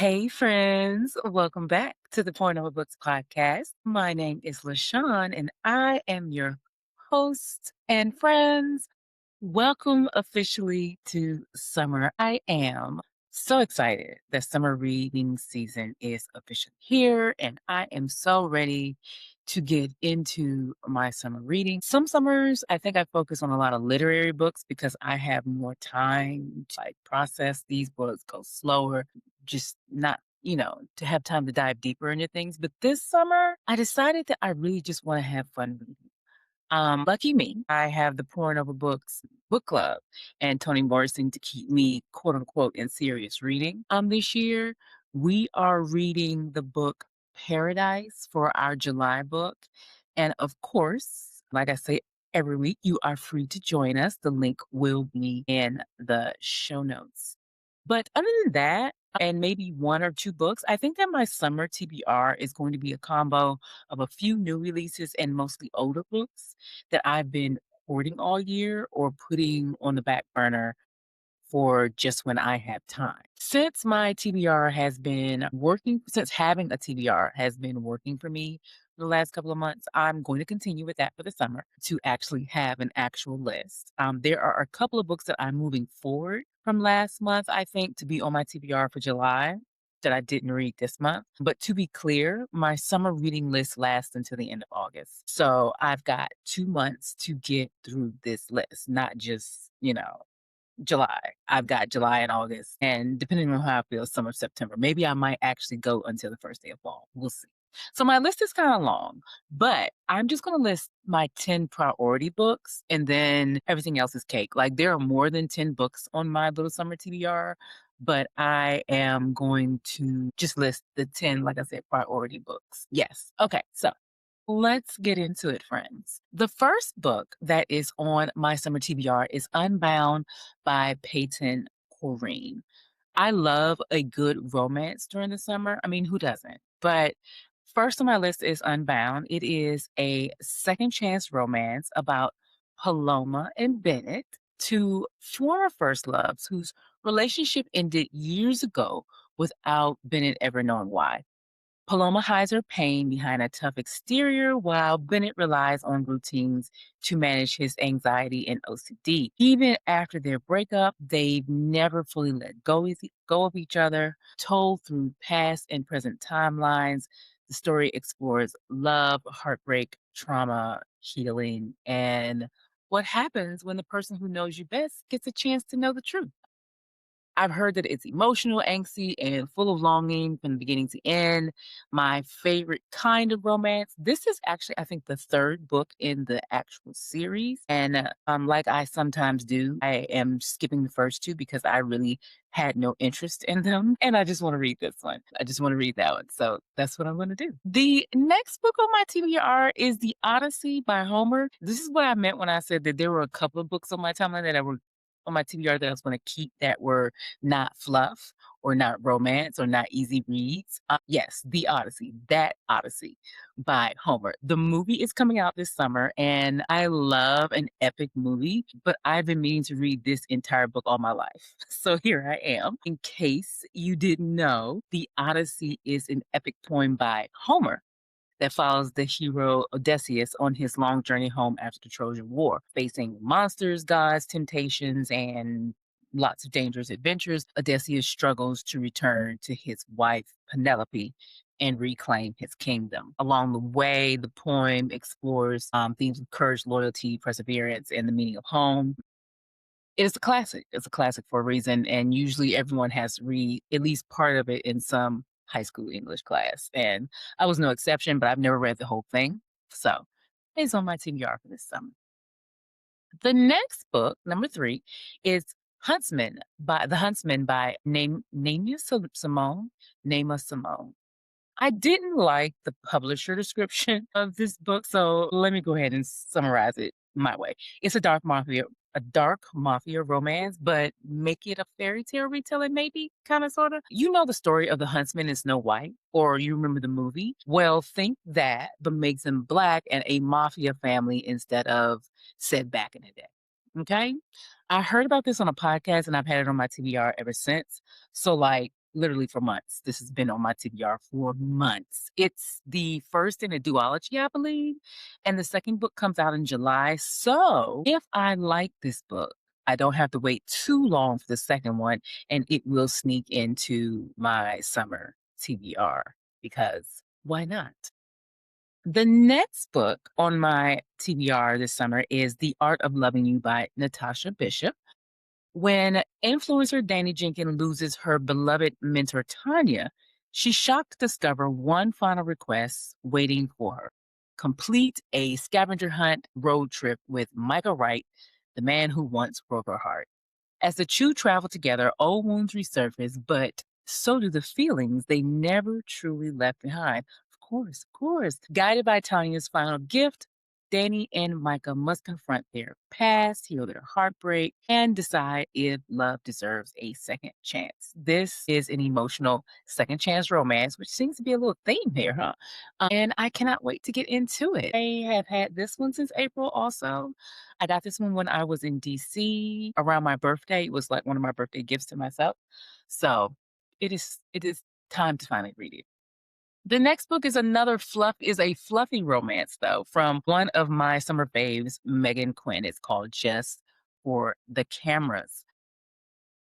Hey, friends. Welcome back to the Point of a Books podcast. My name is LaShawn, and I am your host. And friends, welcome officially to summer. I am so excited that summer reading season is officially here, and I am so ready to get into my summer reading. Some summers, I think I focus on a lot of literary books because I have more time to process these books, go slower, just not to have time to dive deeper into things. But this summer, I decided that I really just want to have fun reading. Lucky me, I have the Pouring Over Books book club and Toni Morrison to keep me quote unquote in serious reading. This year we are reading the book Paradise for our July book. And of course, like I say every week, you are free to join us. The link will be in the show notes. But other than that, and maybe one or two books, I think that my summer TBR is going to be a combo of a few new releases and mostly older books that I've been hoarding all year or putting on the back burner for just when I have time. Since my TBR has been working, since having a TBR has been working for me for the last couple of months, I'm going to continue with that for the summer to actually have an actual list. There are a couple of books that I'm moving forward from last month, I think, to be on my TBR for July that I didn't read this month. But to be clear, my summer reading list lasts until the end of August. So I've got 2 months to get through this list, not just, July. I've got July and August, and depending on how I feel, summer, September. Maybe I might actually go until the first day of fall. We'll see. So my list is kind of long, but I'm just going to list my 10 priority books and then everything else is cake. Like there are more than 10 books on my little summer TBR, but I am going to just list the 10, like I said, priority books. Yes. Okay. So let's get into it, friends. The first book that is on my summer TBR is Unbound by Peyton Corrine. I love a good romance during the summer. I mean, who doesn't? But first on my list is Unbound. It is a second chance romance about Paloma and Bennett, two former first loves whose relationship ended years ago without Bennett ever knowing why. Paloma hides her pain behind a tough exterior while Bennett relies on routines to manage his anxiety and OCD. Even after their breakup, they've never fully let go of each other. Told through past and present timelines, the story explores love, heartbreak, trauma, healing, and what happens when the person who knows you best gets a chance to know the truth. I've heard that it's emotional, angsty, and full of longing from beginning to end. My favorite kind of romance. This is actually, I think, the third book in the actual series. And like I sometimes do, I am skipping the first two because I really had no interest in them. And I just want to read this one. I just want to read that one. So that's what I'm going to do. The next book on my TBR is The Odyssey by Homer. This is what I meant when I said that there were a couple of books on my timeline that I were on my TBR that I was going to keep that were not fluff or not romance or not easy reads. Yes, The Odyssey, that Odyssey by Homer. The movie is coming out this summer, and I love an epic movie, but I've been meaning to read this entire book all my life. So here I am. In case you didn't know, The Odyssey is an epic poem by Homer that follows the hero Odysseus on his long journey home after the Trojan War, facing monsters, gods, temptations, and lots of dangerous adventures. Odysseus struggles to return to his wife, Penelope, and reclaim his kingdom. Along the way, the poem explores themes of courage, loyalty, perseverance, and the meaning of home. It is a classic. It's a classic for a reason, and usually everyone has to read at least part of it in some high school English class, and I was no exception, but I've never read the whole thing, so it's on my TBR for this summer. The next book, number 3, is The Huntsman by Simone. Nama Simone. I didn't like the publisher description of this book, so let me go ahead and summarize it my way. It's a dark mafia romance, but make it a fairy tale retelling, maybe, kind of, sort of. You know the story of the huntsman in Snow White, or you remember the movie? Well, think that, but makes them black and a mafia family instead of set back in the day. Okay? I heard about this on a podcast and I've had it on my TBR ever since. So, like, literally for months. This has been on my TBR for months. It's the first in a duology, I believe, and the second book comes out in July. So if I like this book, I don't have to wait too long for the second one, and it will sneak into my summer TBR because why not? The next book on my TBR this summer is The Art of Loving You by Natasha Bishop. When influencer Danny Jenkins loses her beloved mentor Tanya, she's shocked to discover one final request waiting for her: complete a scavenger hunt road trip with Michael Wright, the man who once broke her heart. As the two travel together, old wounds resurface, but so do the feelings they never truly left behind. Of course. Guided by Tanya's final gift, Danny and Micah must confront their past, heal their heartbreak, and decide if love deserves a second chance. This is an emotional second chance romance, which seems to be a little theme here, huh? And I cannot wait to get into it. I have had this one since April also. I got this one when I was in DC around my birthday. It was like one of my birthday gifts to myself. So it is time to finally read it. The next book is a fluffy romance though from one of my summer faves, Megan Quinn. It's called Just for the Cameras.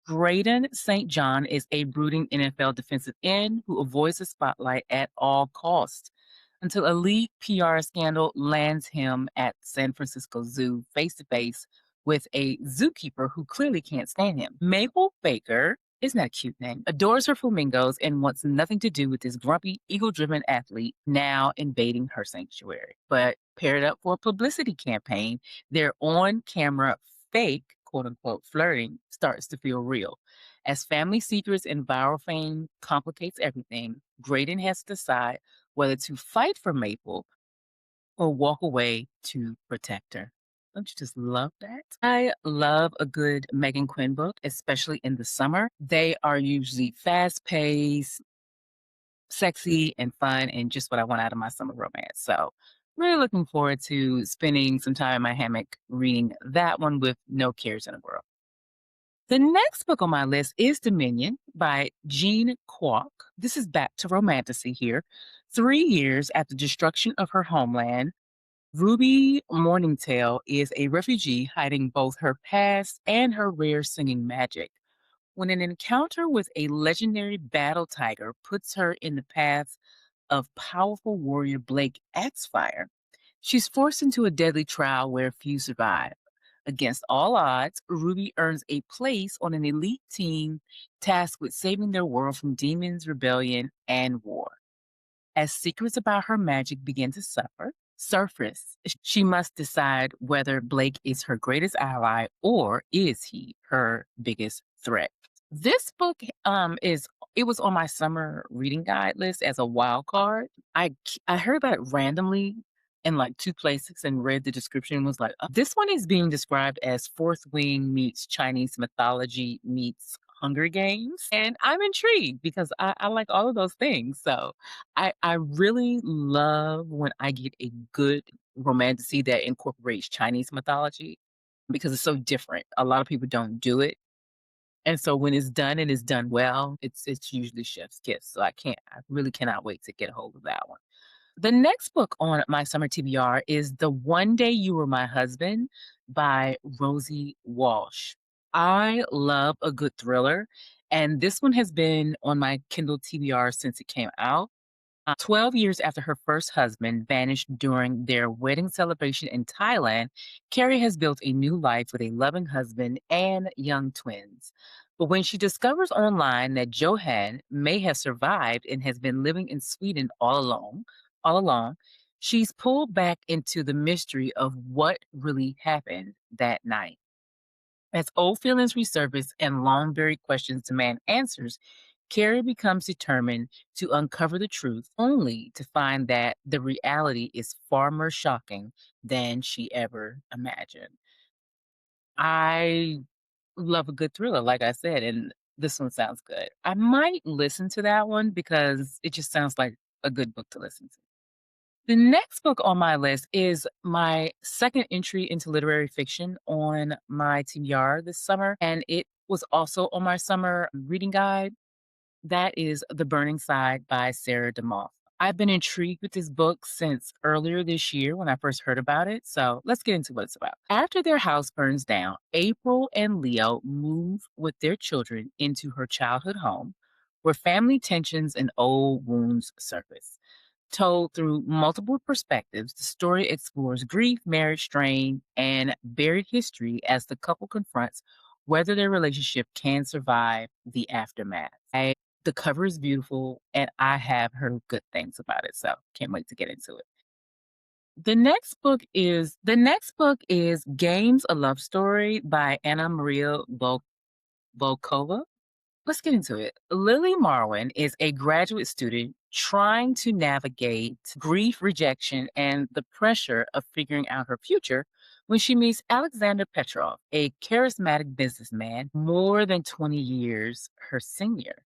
Graydon St. John is a brooding NFL defensive end who avoids the spotlight at all costs until a leaked PR scandal lands him at San Francisco Zoo face to face with a zookeeper who clearly can't stand him. Mabel Baker, isn't that a cute name? Adores her flamingos and wants nothing to do with this grumpy, ego driven athlete now invading her sanctuary. But paired up for a publicity campaign, their on camera fake, quote unquote, flirting starts to feel real. As family secrets and viral fame complicates everything, Graydon has to decide whether to fight for Maple or walk away to protect her. Don't you just love that? I love a good Megan Quinn book, especially in the summer. They are usually fast paced, sexy, and fun, and just what I want out of my summer romance. So, really looking forward to spending some time in my hammock reading that one with no cares in the world. The next book on my list is Dominion by Jean Kwok. This is back to romanticy here. 3 years after destruction of her homeland, Ruby Morningtail is a refugee hiding both her past and her rare singing magic. When an encounter with a legendary battle tiger puts her in the path of powerful warrior Blake Axfire, she's forced into a deadly trial where few survive. Against all odds, Ruby earns a place on an elite team tasked with saving their world from demons, rebellion, and war. As secrets about her magic begin to surface, she must decide whether Blake is her greatest ally or is he her biggest threat. This book is it was on my summer reading guide list as a wild card. I heard about it randomly in like two places and read the description and was like, "Oh, this one is being described as Fourth Wing meets Chinese mythology meets Hunger Games." And I'm intrigued because I like all of those things. So I really love when I get a good romantasy that incorporates Chinese mythology because it's so different. A lot of people don't do it. And so when it's done and it's done well, it's usually chef's kiss. So I really cannot wait to get a hold of that one. The next book on my summer TBR is The One Day You Were My Husband by Rosie Walsh. I love a good thriller, and this one has been on my Kindle TBR since it came out. 12 years after her first husband vanished during their wedding celebration in Thailand, Carrie has built a new life with a loving husband and young twins. But when she discovers online that Johan may have survived and has been living in Sweden all along, she's pulled back into the mystery of what really happened that night. As old feelings resurface and long buried questions demand answers, Carrie becomes determined to uncover the truth, only to find that the reality is far more shocking than she ever imagined. I love a good thriller, like I said, and this one sounds good. I might listen to that one because it just sounds like a good book to listen to. The next book on my list is my second entry into literary fiction on my TBR this summer, and it was also on my summer reading guide. That is The Burning Side by Sarah DeMoss. I've been intrigued with this book since earlier this year when I first heard about it. So let's get into what it's about. After their house burns down, April and Leo move with their children into her childhood home, where family tensions and old wounds surface. Told through multiple perspectives, the story explores grief, marriage strain, and buried history as the couple confronts whether their relationship can survive the aftermath. The cover is beautiful, and I have heard good things about it, so can't wait to get into it. The next book is Games: A Love Story by Anna Maria Volkova. Let's get into it. Lily Marwin is a graduate student trying to navigate grief, rejection, and the pressure of figuring out her future when she meets Alexander Petrov, a charismatic businessman more than 20 years her senior.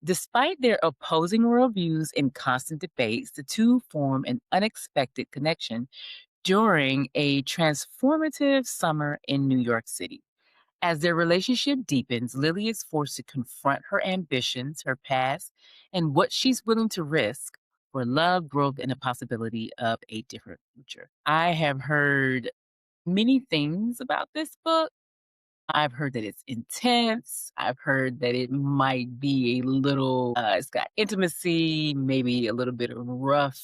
Despite their opposing worldviews and constant debates, the two form an unexpected connection during a transformative summer in New York City. As their relationship deepens, Lily is forced to confront her ambitions, her past, and what she's willing to risk for love, growth, and the possibility of a different future. I have heard many things about this book. I've heard that it's intense. I've heard that it might be a little, it's got intimacy, maybe a little bit of rough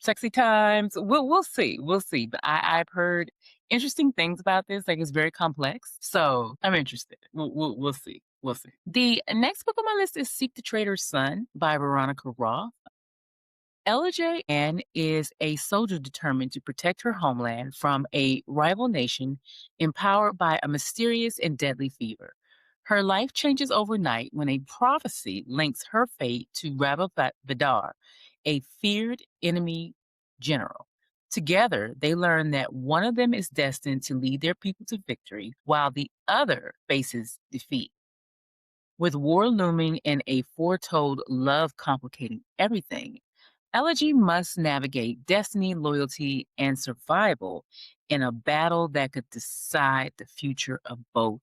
sexy times. We'll see. We'll see. But I've heard interesting things about this. Like it's very complex. So I'm interested. We'll see. We'll see. The next book on my list is Seek the Traitor's Son by Veronica Roth. LJ Ann is a soldier determined to protect her homeland from a rival nation empowered by a mysterious and deadly fever. Her life changes overnight when a prophecy links her fate to Rabba Vidar, a feared enemy general. Together, they learn that one of them is destined to lead their people to victory, while the other faces defeat. With war looming and a foretold love complicating everything, Elegy must navigate destiny, loyalty, and survival in a battle that could decide the future of both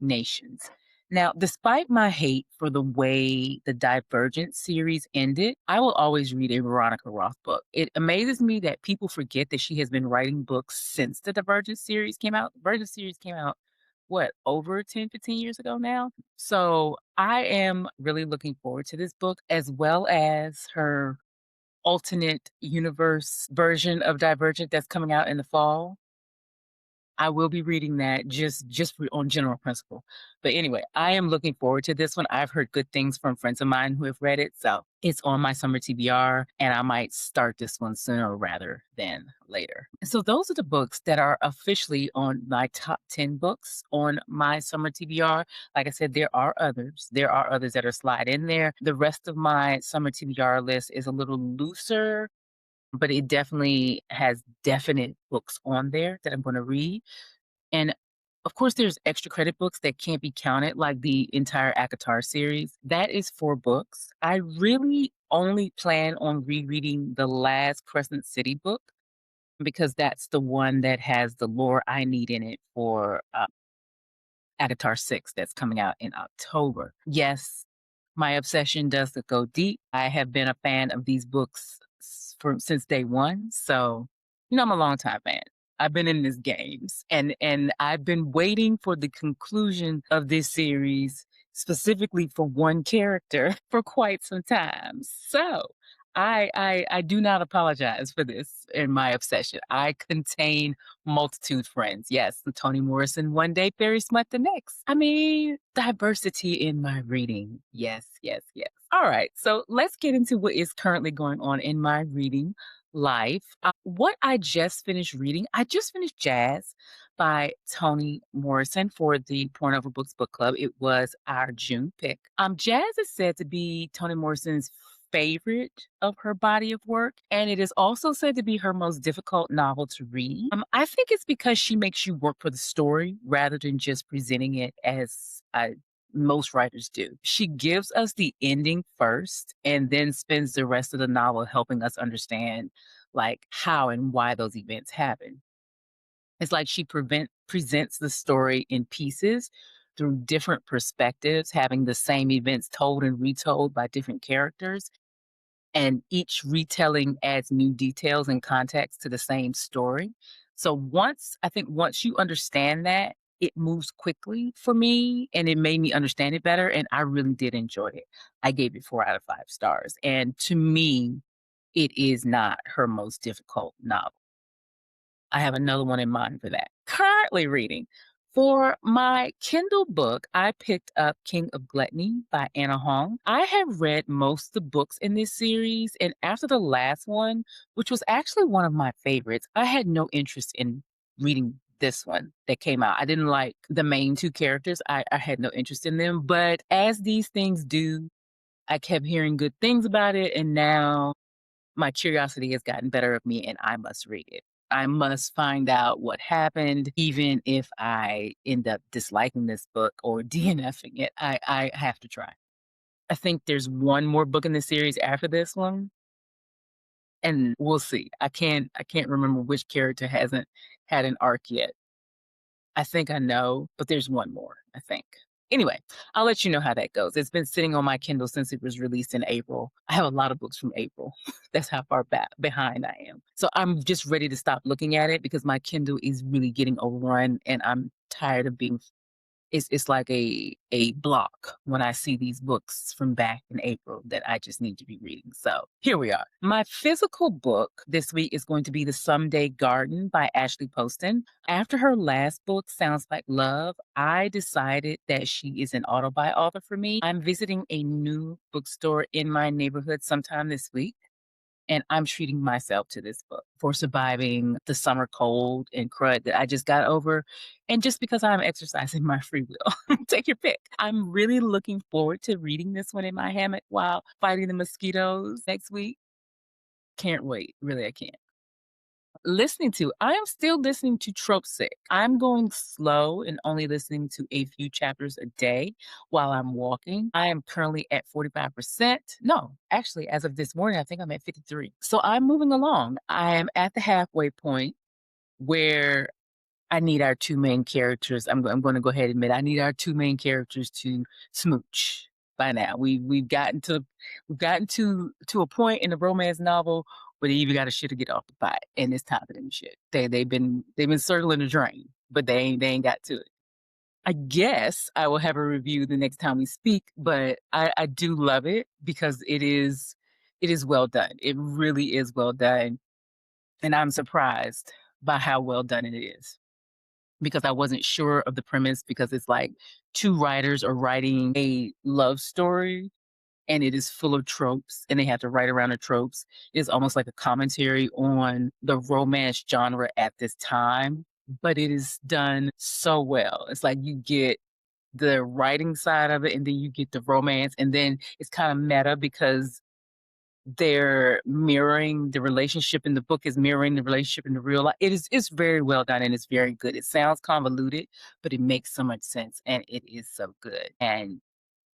nations. Now, despite my hate for the way the Divergent series ended, I will always read a Veronica Roth book. It amazes me that people forget that she has been writing books since the Divergent series came out. Divergent series came out, what, over 10, 15 years ago now? So I am really looking forward to this book as well as her alternate universe version of Divergent that's coming out in the fall. I will be reading that on general principle. But anyway, I am looking forward to this one. I've heard good things from friends of mine who have read it, so it's on my summer TBR, and I might start this one sooner rather than later. So those are the books that are officially on my top 10 books on my summer TBR. Like I said, there are others. There are others that are slide in there. The rest of my summer TBR list is a little looser, but it definitely has definite books on there that I'm going to read. And of course, there's extra credit books that can't be counted, like the entire ACOTAR series. That is 4 books. I really only plan on rereading the last Crescent City book because that's the one that has the lore I need in it for Avatar 6 that's coming out in October. Yes, my obsession does go deep. I have been a fan of these books since day one. So, I'm a long time fan. I've been in this games and I've been waiting for the conclusion of this series specifically for one character for quite some time. So, I do not apologize for this in my obsession. I contain multitude friends. Yes, the Toni Morrison one day, Fairy Smut the next. I mean, diversity in my reading. Yes, yes, yes. All right, so let's get into what is currently going on in my reading life. What I just finished reading, I just finished Jazz by Toni Morrison for the Porn Over Books Book Club. It was our June pick. Jazz is said to be Toni Morrison's favorite of her body of work, and it is also said to be her most difficult novel to read. I think it's because she makes you work for the story rather than just presenting it as most writers do. She gives us the ending first and then spends the rest of the novel helping us understand like how and why those events happen. It's like she presents the story in pieces through different perspectives, having the same events told and retold by different characters. And each retelling adds new details and context to the same story. So once you understand that, it moves quickly for me and it made me understand it better. And I really did enjoy it. I gave it 4 out of 5 stars. And to me, it is not her most difficult novel. I have another one in mind for that. Currently reading. For my Kindle book, I picked up King of Gluttony by Anna Hong. I have read most of the books in this series, and after the last one, which was actually one of my favorites, I had no interest in reading this one that came out. I didn't like the main two characters. I had no interest in them. But as these things do, I kept hearing good things about it, and now my curiosity has gotten better of me and I must read it. I must find out what happened, even if I end up disliking this book or DNFing it. I have to try. I think there's one more book in the series after this one, and we'll see. I can't remember which character hasn't had an arc yet. I think I know, but there's one more, I think. Anyway, I'll let you know how that goes. It's been sitting on my Kindle since it was released in April. I have a lot of books from April. That's how far back behind I am. So I'm just ready to stop looking at it because my Kindle is really getting overrun and I'm tired of being it's like a block when I see these books from back in April that I just need to be reading. So here we are. My physical book this week is going to be The Someday Garden by Ashley Poston. After her last book, Sounds Like Love, I decided that she is an auto-buy author for me. I'm visiting a new bookstore in my neighborhood sometime this week. And I'm treating myself to this book for surviving the summer cold and crud that I just got over. And just because I'm exercising my free will, take your pick. I'm really looking forward to reading this one in my hammock while fighting the mosquitoes next week. Can't wait. Really, I can't. I am still listening to Trope Sick. I'm going slow and only listening to a few chapters a day while I'm walking. I am currently at 45%. No, actually, as of this morning, I think I'm at 53. So I'm moving along. I am at the halfway point where I need our two main characters. I'm going to go ahead and admit I need our two main characters to smooch by now. We've gotten to a point in the romance novel where they even got a shit to get off the pot, and it's time for them to shit. They've been circling the drain, but they ain't got to it. I guess I will have a review the next time we speak, but I do love it because it is well done. It really is well done, and I'm surprised by how well done it is because I wasn't sure of the premise because it's like two writers are writing a love story and it is full of tropes and they have to write around the tropes. It's almost like a commentary on the romance genre at this time, but it is done so well. It's like you get the writing side of it and then you get the romance and then it's kind of meta because they're mirroring the relationship in the book is mirroring the relationship in the real life. It's very well done and it's very good. It sounds convoluted, but it makes so much sense and it is so good. And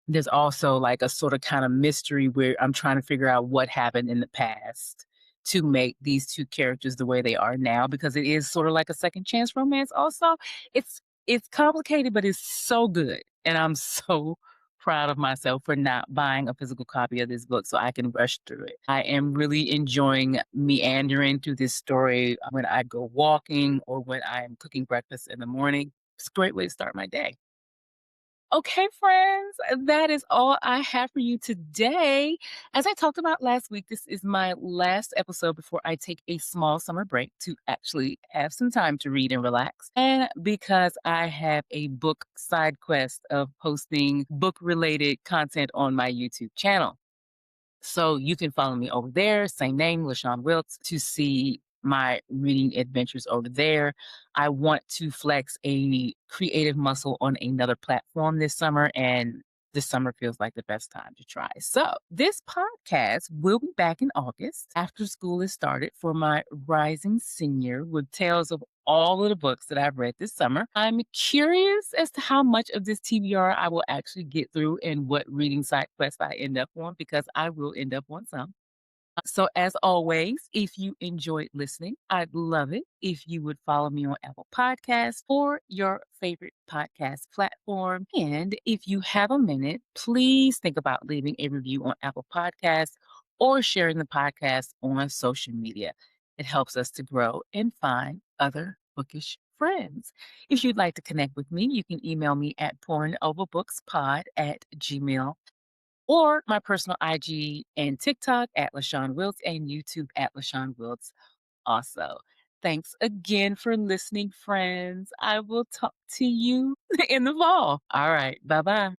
there's also like a sort of kind of mystery where I'm trying to figure out what happened in the past to make these two characters the way they are now because it is sort of like a second chance romance also. It's complicated but it's so good and I'm so proud of myself for not buying a physical copy of this book so I can rush through it. I am really enjoying meandering through this story when I go walking or when I am cooking breakfast in the morning. It's a great way to start my day. Okay, friends, that is all I have for you today. As I talked about last week, this is my last episode before I take a small summer break to actually have some time to read and relax. And because I have a book side quest of posting book related content on my YouTube channel. So you can follow me over there, same name, LaShawn Wilkes, to see my reading adventures over there. I want to flex a creative muscle on another platform this summer, and this summer feels like the best time to try. So this podcast will be back in August after school is started for my rising senior with tales of all of the books that I've read this summer. I'm curious as to how much of this TBR I will actually get through and what reading side quest I end up on because I will end up on some. So, as always, if you enjoyed listening, I'd love it if you would follow me on Apple Podcasts or your favorite podcast platform. And if you have a minute, please think about leaving a review on Apple Podcasts or sharing the podcast on social media. It helps us to grow and find other bookish friends. If you'd like to connect with me, you can email me at pouringoverbookspod@gmail or my personal IG and TikTok at LaShawn Wilts and YouTube at LaShawn Wilts also. Thanks again for listening, friends. I will talk to you in the fall. All right. Bye bye.